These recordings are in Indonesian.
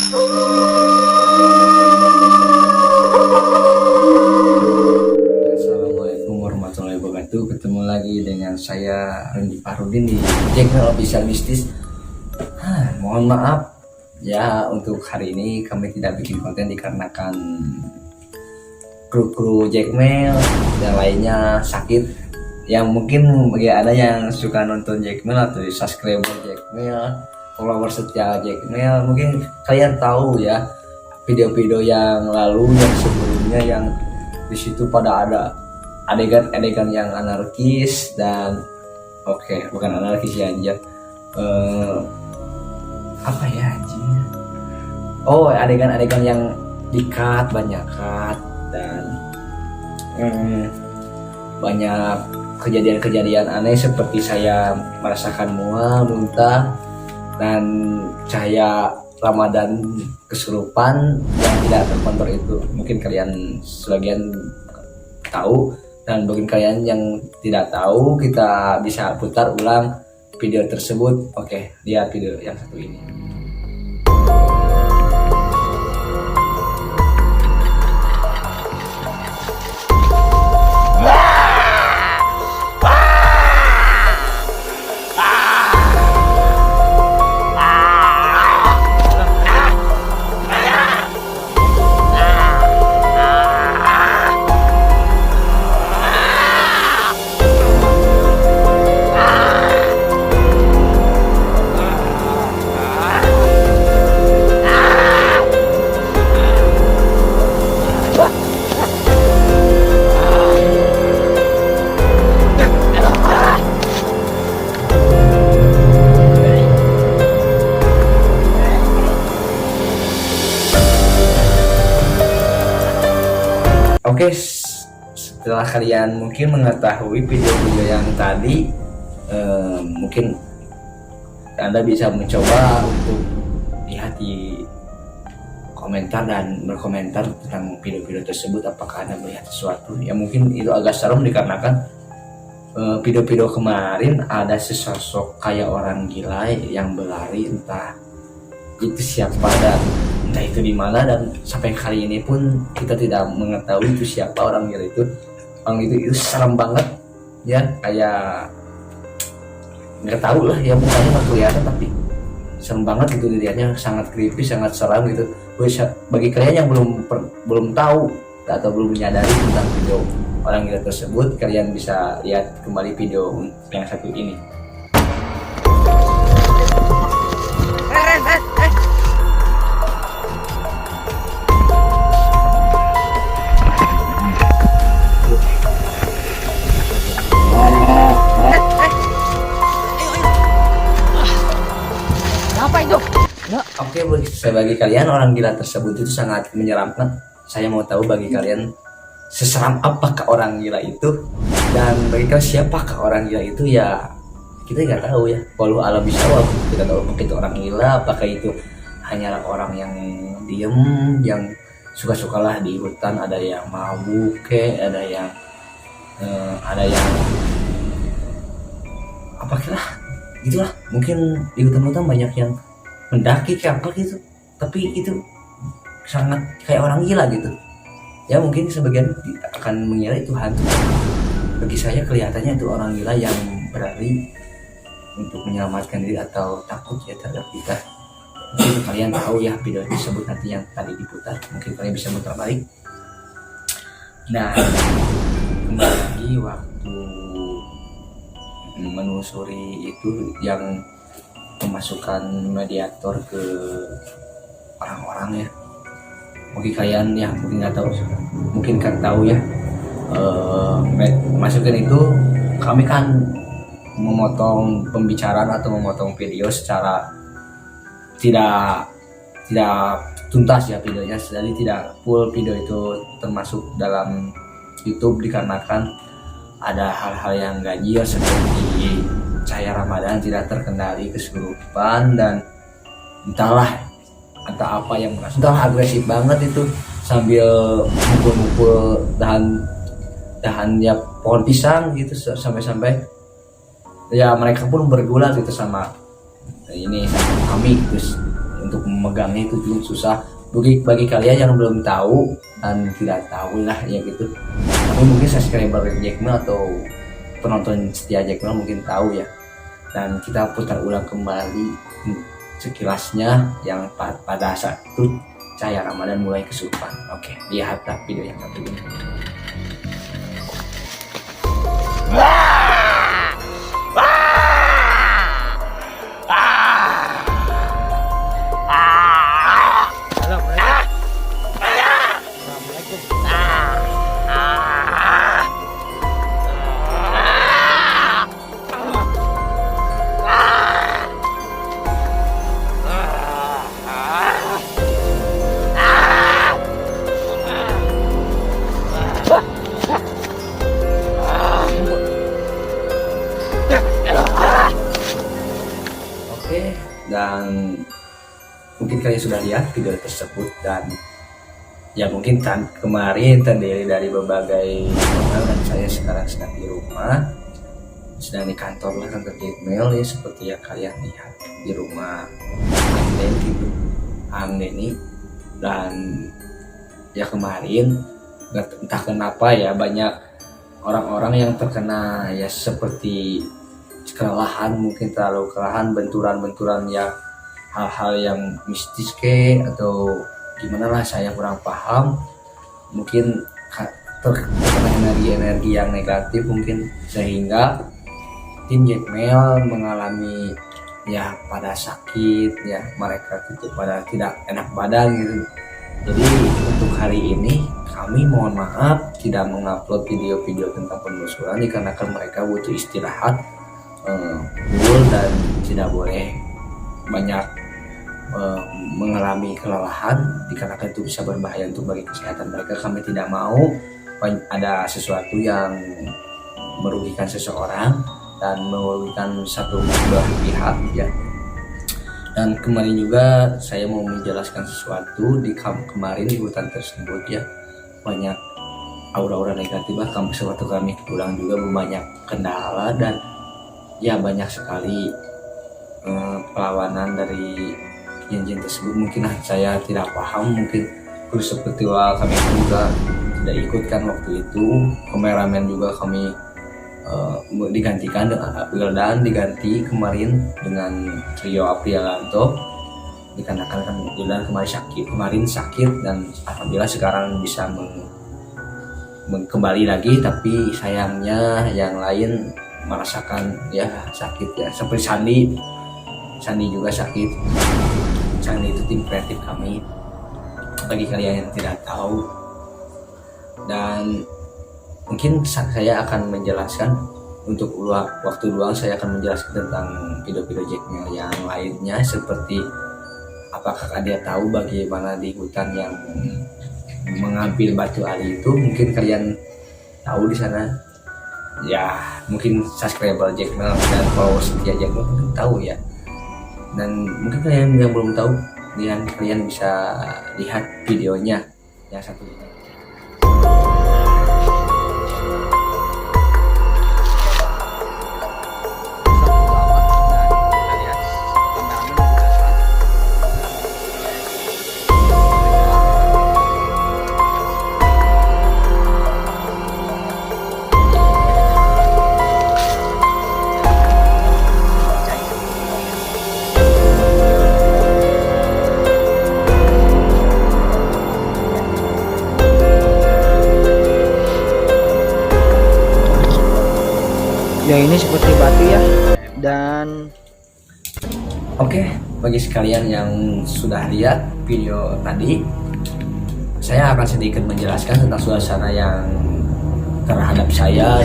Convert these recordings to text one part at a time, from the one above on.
Assalamualaikum warahmatullahi wabarakatuh. Ketemu lagi dengan saya Randy Farudin di channel Official Mistis. Mohon maaf ya, untuk hari ini kami tidak bikin konten dikarenakan kru Jackmail yang lainnya sakit. Yang mungkin bagi ada yang suka nonton Jackmail atau subscriber Jackmail, follower setia Jackmail, mungkin kalian tahu ya video-video yang lalu, yang sebelumnya, yang di situ pada ada adegan-adegan yang anarkis dan bukan anarkis ya anjir, apa ya anjing, adegan-adegan yang di-cut, banyak cut dan banyak kejadian-kejadian aneh seperti saya merasakan mual, muntah, dan cahaya Ramadan kesurupan yang tidak terkontrol itu. Mungkin kalian sebagian tahu, dan bagi kalian yang tidak tahu, kita bisa putar ulang video tersebut. Oke, lihat video yang satu ini. Oke, setelah kalian mungkin mengetahui video-video yang tadi, mungkin Anda bisa mencoba untuk lihat di komentar dan berkomentar tentang video-video tersebut. Apakah Anda melihat sesuatu? Ya mungkin itu agak serem dikarenakan video-video kemarin ada sesosok kayak orang gila yang berlari, entah itu siapa dan entah itu di mana, dan sampai kali ini pun kita tidak mengetahui itu siapa orang gila itu. Orang itu serem banget ya, kayak nggak tahu lah ya, mukanya nggak kelihatan tapi serem banget gitu, dilihatnya sangat creepy, sangat seram gitu. Bagi kalian yang belum tahu atau belum menyadari tentang video orang gila tersebut, kalian bisa lihat kembali video yang satu ini. Oke, bagi kalian orang gila tersebut itu sangat menyeramkan. Saya mau tahu bagi kalian seseram apakah orang gila itu, dan bagi kalian siapakah orang gila itu, ya kita nggak tahu ya. Walau alam bisawab, kita tahu apakah itu orang gila, apakah itu hanyalah orang yang diem, yang suka-sukalah di hutan, ada yang mabuk, ada yang apakah itulah, mungkin di hutan-hutan banyak yang mendaki kayak apa gitu, tapi itu sangat kayak orang gila gitu ya. Mungkin sebagian akan mengira itu hantu. Bagi saya kelihatannya itu orang gila yang berlari untuk menyelamatkan diri atau takut ya terhadap kita. Mungkin kalian tahu ya video tersebut nanti yang tadi diputar, mungkin kalian bisa muter balik. Nah, kembali lagi waktu menelusuri itu yang memasukkan mediator ke orang-orang ya. Mungkin kalian ya mungkin nggak tahu, mungkin kan tahu ya, masukin itu kami kan memotong pembicaraan atau memotong video secara tidak tuntas ya videonya, jadi tidak full video itu termasuk dalam YouTube dikarenakan ada hal-hal yang ganjil seperti cahaya Ramadan tidak terkendali, kesurupan, dan entahlah entah apa yang entah agresif banget itu, sambil mukul-mukul dahan ya pohon pisang gitu, sampai ya mereka pun bergulat gitu sama ini sama kami gitu. untuk memegangnya itu juga susah. Bagi kalian yang belum tahu dan tidak tahu lah ya gitu, tapi mungkin subscriber Jack Mel atau penonton setia Jack Mel mungkin tahu ya. Dan kita putar ulang kembali sekilasnya yang pada saat itu cahaya Ramadan mulai kesurupan. Oke, lihatlah video yang satu ini. Dan mungkin kalian sudah lihat video tersebut, dan ya mungkin kemarin terdiri dari berbagai hal, dan saya sekarang sedang di rumah, sedang di kantor Jack Mel ya, seperti yang kalian lihat di rumah Andeni. Dan ya kemarin entah kenapa ya banyak orang-orang yang terkena ya seperti kelelahan, mungkin terlalu kelelahan, benturan-benturan ya, hal-hal yang mistis atau gimana lah, saya kurang paham. Mungkin terkena energi-energi yang negatif mungkin, sehingga tim Jack Mel mengalami ya pada sakit ya, mereka itu pada tidak enak badan gitu. Jadi untuk hari ini kami mohon maaf tidak mengupload video-video tentang penelusuran dikarenakan mereka butuh istirahat full dan tidak boleh banyak mengalami kelelahan dikarenakan itu bisa berbahaya untuk bagi kesehatan mereka. Kami tidak mau ada sesuatu yang merugikan seseorang dan merugikan satu belah pihak ya. Dan kemarin juga saya mau menjelaskan sesuatu di kemarin di hutan tersebut ya, banyak aura-aura negatif, bahkan sewaktu kami pulang juga banyak kendala dan ya banyak sekali perlawanan dari jin-jin tersebut. Mungkin saya tidak paham, mungkin terus seperti kami juga tidak ikutkan waktu itu. Kameramen juga kami digantikan dengan Wildan, diganti kemarin dengan Rio Aprianto dikarenakan kan Wildan kemarin sakit dan alhamdulillah sekarang bisa kembali lagi, tapi sayangnya yang lain merasakan ya sakit ya, seperti Sandi juga sakit. Sandi itu tim kreatif kami, bagi kalian yang tidak tahu. Dan mungkin saya akan menjelaskan untuk waktu luang, saya akan menjelaskan tentang video-video Jack Mel yang lainnya, seperti apakah dia tahu bagaimana di hutan yang mengambil batu ali itu. Mungkin kalian tahu di sana ya, mungkin subscriber Jack Mel dan followers setia Jack Mel mungkin tahu ya. Dan mungkin kalian yang belum tahu, kalian bisa lihat videonya yang satu ini. Ya ini seperti batu ya. Dan oke, bagi sekalian yang sudah lihat video tadi, saya akan sedikit menjelaskan tentang suasana yang terhadap saya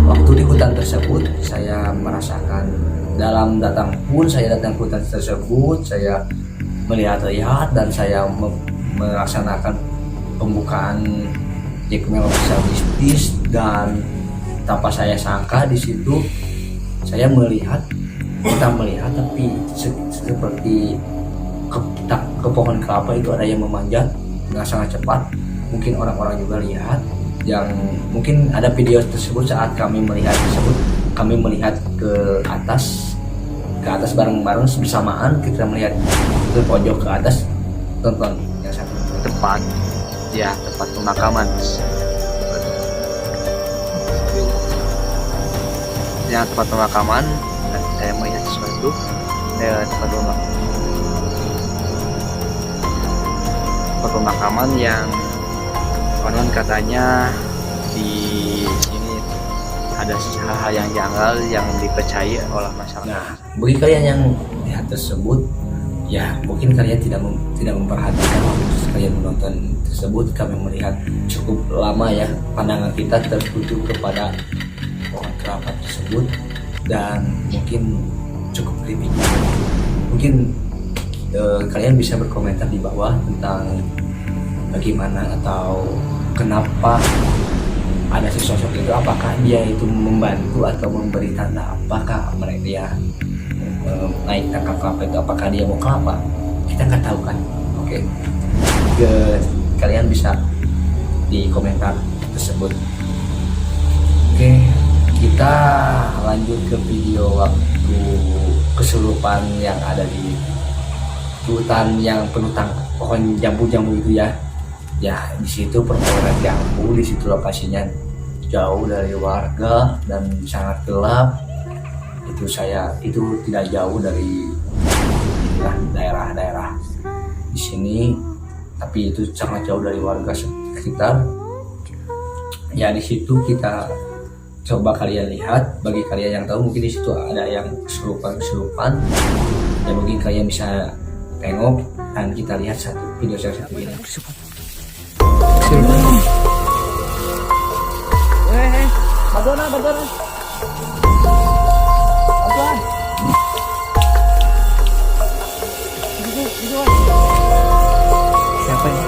waktu di hutan tersebut. Saya merasakan dalam datang ke hutan tersebut, saya melihat dan saya melaksanakan pembukaan Jack Mel secara mistis, dan tanpa saya sangka di situ saya kita melihat tapi seperti ke pohon kelapa itu ada yang memanjat dengan sangat cepat. Mungkin orang-orang juga lihat, yang mungkin ada video tersebut saat kami melihat ke atas ke atas bareng-bareng bersamaan. Kita melihat ke pojok ke atas, tonton yang satu tempat pemakaman. Yang tempat pemakaman, dan saya melihat sesuatu. Tempat pemakaman yang konon katanya di sini ada hal-hal yang janggal yang dipercaya oleh masyarakat. Nah, bagi kalian yang lihat tersebut, ya mungkin kalian tidak memperhatikan waktu kalian menonton tersebut. Kami melihat cukup lama ya, pandangan kita tertuju kepada pohon kelapa tersebut, dan mungkin cukup creepy. Mungkin kalian bisa berkomentar di bawah tentang bagaimana atau kenapa ada sosok itu, apakah dia itu membantu atau memberi tanda, apakah mereka naik tangkap kelapa itu, apakah dia mau kelapa, kita nggak tahu kan. Oke. Kalian bisa di komentar tersebut. Oke, kita lanjut ke video waktu kesurupan yang ada di hutan yang penuh pohon jambu-jambu itu ya. Ya, di situ perkebunan jambu, di situ lokasinya jauh dari warga dan sangat gelap. Itu tidak jauh dari daerah-daerah di sini, tapi itu sangat jauh dari warga sekitar. Ya, di situ kita coba kalian lihat. Bagi kalian yang tahu, mungkin di situ ada yang kesurupan. Ya, mungkin kalian bisa tengok, dan kita lihat video satu ini. Badona. Pelan. Siapa ini?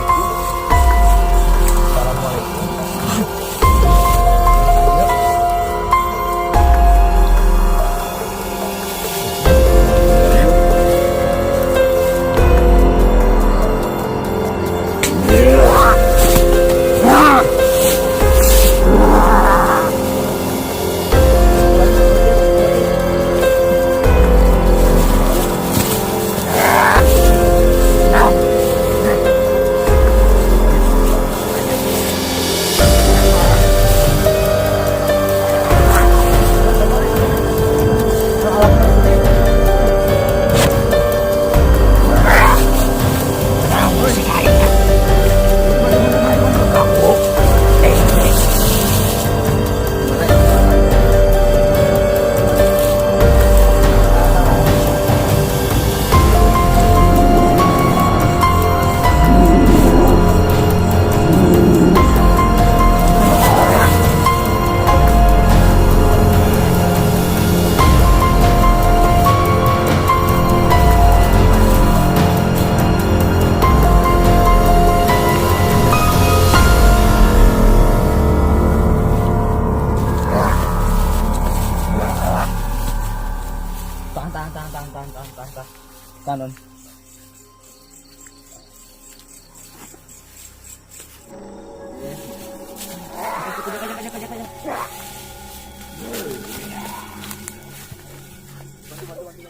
Tahan.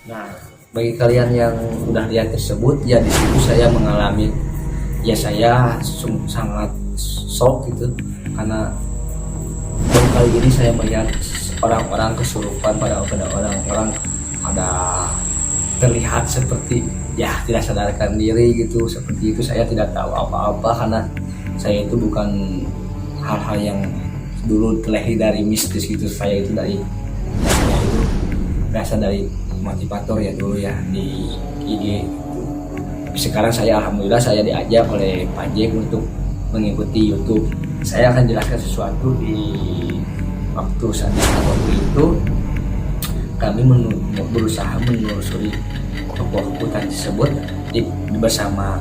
Nah, bagi kalian yang udah lihat tersebut, ya di situ saya mengalami, ya saya sangat shock gitu, karena baru kali ini saya melihat orang-orang kesurupan, pada orang-orang pada terlihat seperti ya tidak sadarkan diri gitu. Seperti itu saya tidak tahu apa-apa, karena saya itu bukan hal-hal yang dulu terlahir dari mistis gitu. Saya itu berasal dari motivator ya dulu ya di IG gitu. Tapi sekarang saya alhamdulillah saya diajak oleh Pak Jack untuk mengikuti YouTube. Saya akan jelaskan sesuatu di saat itu kami berusaha menelusuri toko hutan tersebut bersama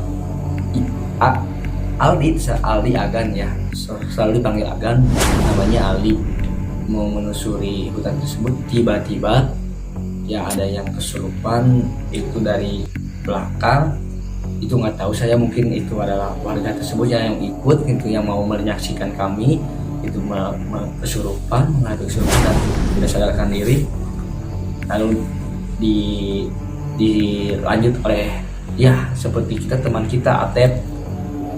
Aldi Agan ya, selalu dipanggil Agan, namanya Aldi. Mau menelusuri hutan tersebut, tiba-tiba ya ada yang kesurupan itu dari belakang. Itu nggak tahu saya, mungkin itu adalah warga tersebut yang ikut gitu, yang mau menyaksikan kami itu kesurupan dan tidak sadarkan diri. Lalu di dilanjut oleh ya seperti kita teman kita Atep,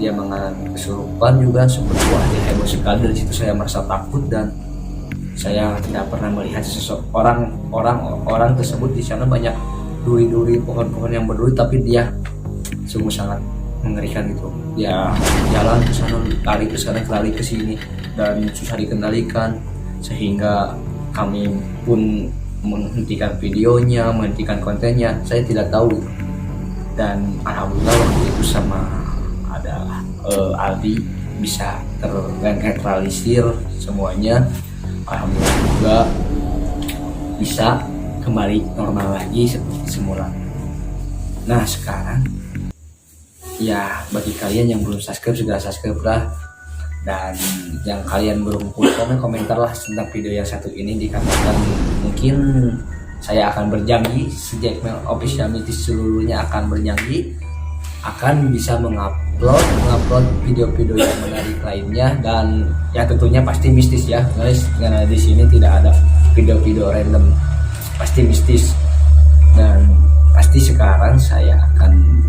dia mengalami kesurupan juga seperti wajah emosikal. Dari situ saya merasa takut dan saya tidak pernah melihat seseorang orang tersebut. Di sana banyak duri-duri, pohon-pohon yang berduri, tapi dia sungguh sangat mengerikan gitu. Dia jalan ke sana, lari ke sana, lari ke sini, dan susah dikendalikan, sehingga kami pun menghentikan videonya, menghentikan kontennya. Saya tidak tahu gitu. Dan alhamdulillah waktu itu sama ada Aldi bisa ternetralisir semuanya. Alhamdulillah juga bisa kembali normal lagi seperti semula. Nah sekarang ya bagi kalian yang belum subscribe segera subscribe lah, dan yang kalian belum komentar lah tentang video yang satu ini, dikarenakan mungkin saya akan berjanji, Jackmel Official Mythics seluruhnya akan berjanji akan bisa mengupload video-video yang menarik lainnya, dan ya tentunya pasti mistis ya guys, karena di sini tidak ada video-video random, pasti mistis. Dan pasti sekarang saya akan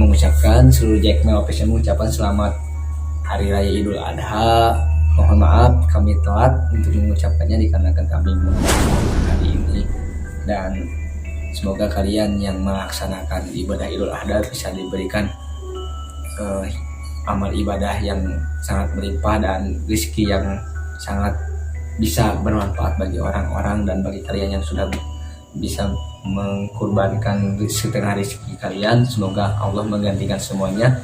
mengucapkan, seluruh Jackmel Official mengucapkan selamat Hari Raya Idul Adha. Mohon maaf kami telat untuk mengucapkannya dikarenakan kami mengucapkan hari ini, dan semoga kalian yang melaksanakan ibadah Idul Adha bisa diberikan amal ibadah yang sangat melimpah dan rezeki yang sangat bisa bermanfaat bagi orang-orang, dan bagi kalian yang sudah bisa mengkorbankan setengah rezeki kalian, semoga Allah menggantikan semuanya.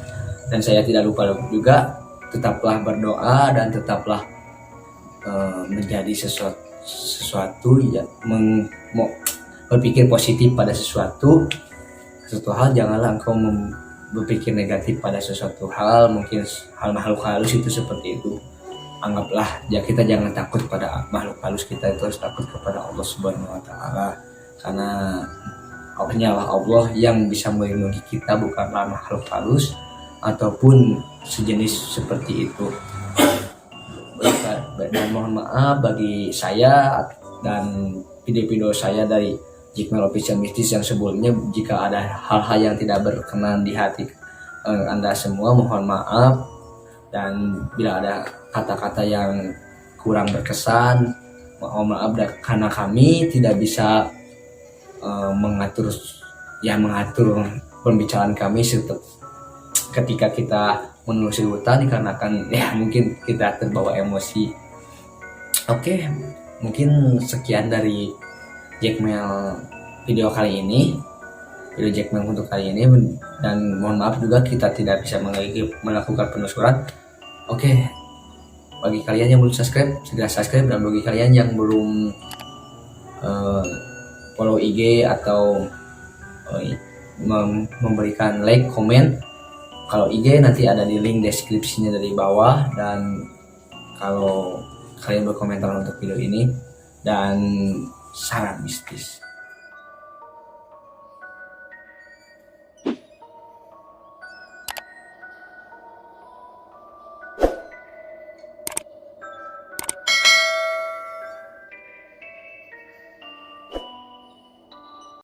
Dan saya tidak lupa juga, tetaplah berdoa dan tetaplah menjadi sesuatu ya, berpikir positif pada sesuatu hal. Janganlah engkau berpikir negatif pada sesuatu hal, mungkin hal makhluk halus itu seperti itu. Anggaplah ya, kita jangan takut pada makhluk halus, kita itu harus takut kepada Allah Subhanahu wa Ta'ala, karena hanyalah Allah yang bisa melindungi kita, bukanlah makhluk halus ataupun sejenis seperti itu. Dan mohon maaf bagi saya dan video-video saya dari Jackmel Official Mythics yang sebelumnya, jika ada hal-hal yang tidak berkenan di hati Anda semua, mohon maaf. Dan bila ada kata-kata yang kurang berkesan, mohon maaf, karena kami tidak bisa mengatur pembicaraan kami ketika kita menelusuri hutan, dikarenakan ya mungkin kita terbawa emosi. Oke, mungkin sekian dari Jackmel video kali ini, video Jackmel untuk kali ini, dan mohon maaf juga kita tidak bisa melakukan penelusuran. Oke, bagi kalian yang belum subscribe segera subscribe, dan bagi kalian yang belum follow IG atau memberikan like, komen, kalau IG nanti ada di link deskripsinya dari bawah. Dan kalau kalian berkomentar untuk video ini, dan salam mistis.